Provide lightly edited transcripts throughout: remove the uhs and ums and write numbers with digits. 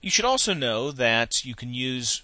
You should also know that you can use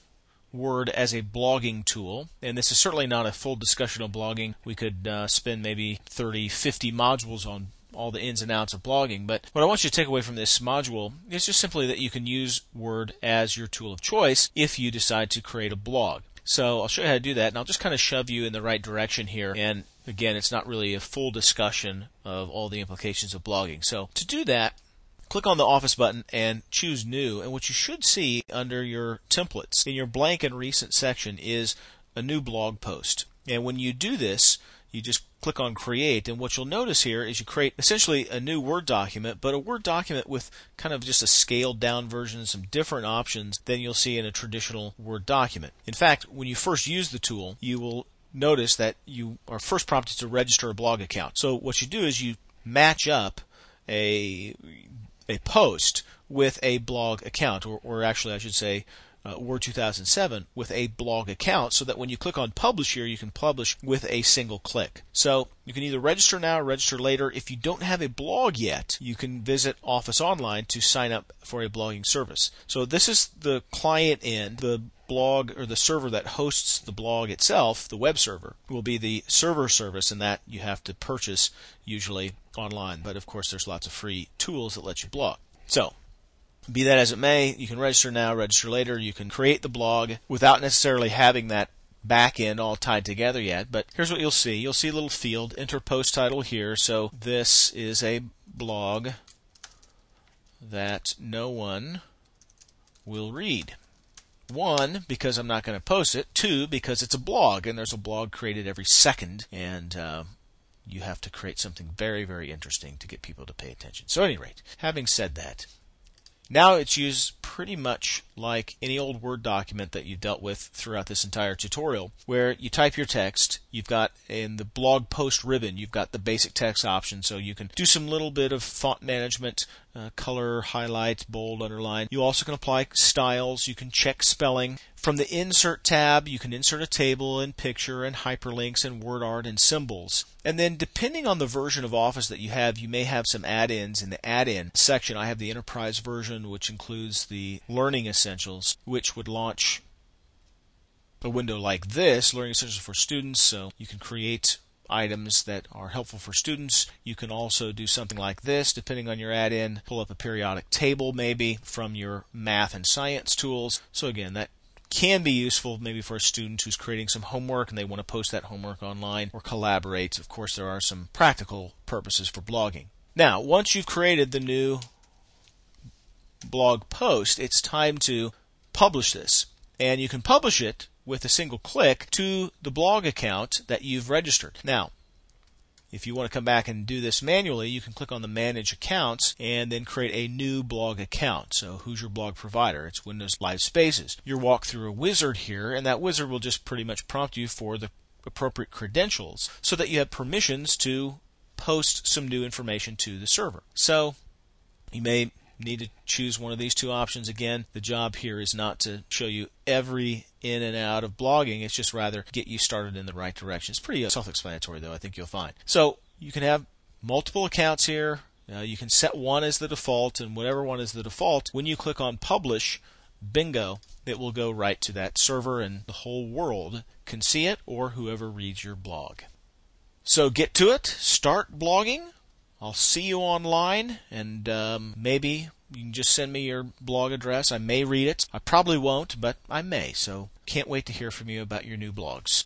Word as a blogging tool, and this is certainly not a full discussion of blogging. We could spend maybe 30, 50 modules on all the ins and outs of blogging, but what I want you to take away from this module is just simply that you can use Word as your tool of choice if you decide to create a blog. So I'll show you how to do that, and I'll just kind of shove you in the right direction here. And again, it's not really a full discussion of all the implications of blogging. So to do that, click on the Office button and choose New, and what you should see under your templates in your blank and recent section is a new blog post. And when you do this, you just click on Create, and what you'll notice here is you create essentially a new Word document, but a Word document with kind of just a scaled down version, some different options than you'll see in a traditional Word document. In fact, when you first use the tool, you will notice that you are first prompted to register a blog account. So what you do is you match up a post with a blog account, or actually I should say Word 2007 with a blog account, so that when you click on Publish here, you can publish with a single click. So you can either register now or register later. If you don't have a blog yet, you can visit Office Online to sign up for a blogging service. So this is the client end. The blog or the server that hosts the blog itself, the web server, will be the server service, and that you have to purchase usually online. But of course, there's lots of free tools that let you blog. So be that as it may, you can register now, register later. You can create the blog without necessarily having that back end all tied together yet. But here's what you'll see. You'll see a little field, enter post title here. So this is a blog that no one will read. 1, because I'm not going to post it. 2, because it's a blog, and there's a blog created every second, and you have to create something very, very interesting to get people to pay attention. So at any rate, having said that, now it's used pretty much like any old Word document that you've dealt with throughout this entire tutorial, where you type your text. You've got in the blog post ribbon, you've got the basic text option, so you can do some little bit of font management, color, highlight, bold, underline. You also can apply styles. You can check spelling. From the Insert tab, you can insert a table and picture and hyperlinks and word art and symbols. And then depending on the version of Office that you have, you may have some add-ins. In the add-in section, I have the Enterprise version, which includes the Learning Essentials, which would launch a window like this, Learning Essentials for Students. So you can create items that are helpful for students. You can also do something like this, depending on your add-in. Pull up a periodic table maybe from your math and science tools. So again, that can be useful maybe for a student who's creating some homework and they want to post that homework online or collaborate. Of course, there are some practical purposes for blogging. Now, once you've created the new blog post, it's time to publish this. And you can publish it with a single click to the blog account that you've registered. Now, if you want to come back and do this manually, you can click on the Manage Accounts and then create a new blog account. So who's your blog provider? It's Windows Live Spaces. You'll walk through a wizard here, and that wizard will just pretty much prompt you for the appropriate credentials so that you have permissions to post some new information to the server. So you may need to choose one of these two options. Again, the job here is not to show you every in and out of blogging. It's just rather get you started in the right direction. It's pretty self-explanatory, though, I think you'll find. So you can have multiple accounts here. You can set one as the default, and whatever one is the default, when you click on Publish, bingo, it will go right to that server, and the whole world can see it, or whoever reads your blog. So get to it. Start blogging. I'll see you online, and maybe you can just send me your blog address. I may read it. I probably won't, but I may. So can't wait to hear from you about your new blogs.